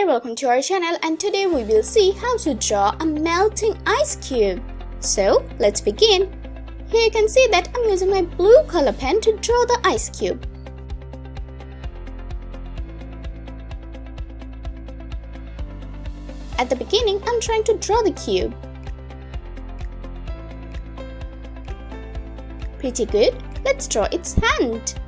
welcome to our channel, and today we will see how to draw a melting ice cube. So let's begin. Here you can see that I'm using my blue color pen to draw the ice cube. At the beginning, I'm trying to draw the cube. Pretty good. Let's draw its hand.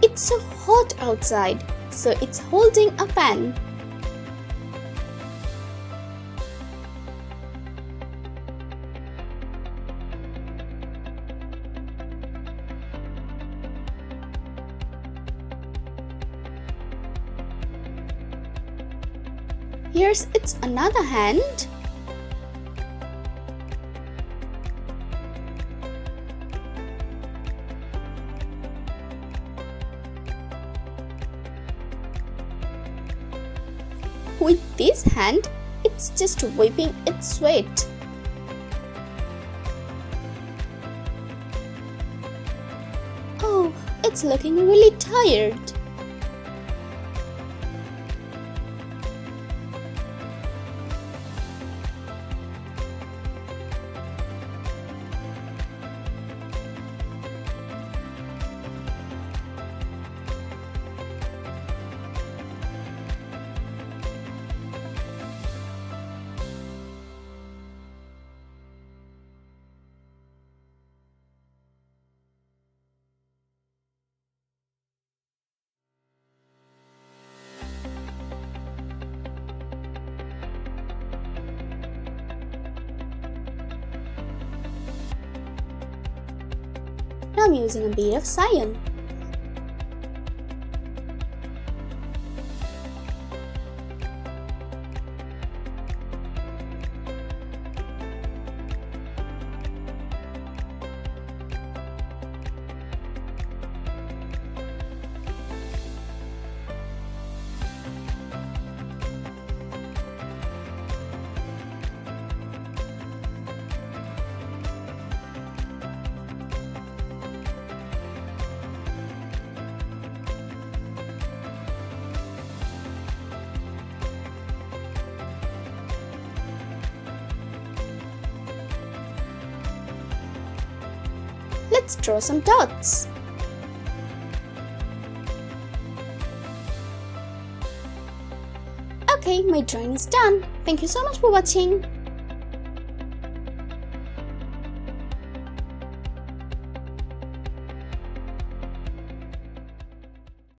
It's so hot outside, so it's holding a fan. Here's its another hand. With this hand, it's just wiping its sweat. Oh, it's looking really tired. Now I'm using a bead of cyan. Let's draw some dots. Okay, my drawing is done. Thank you so much for watching.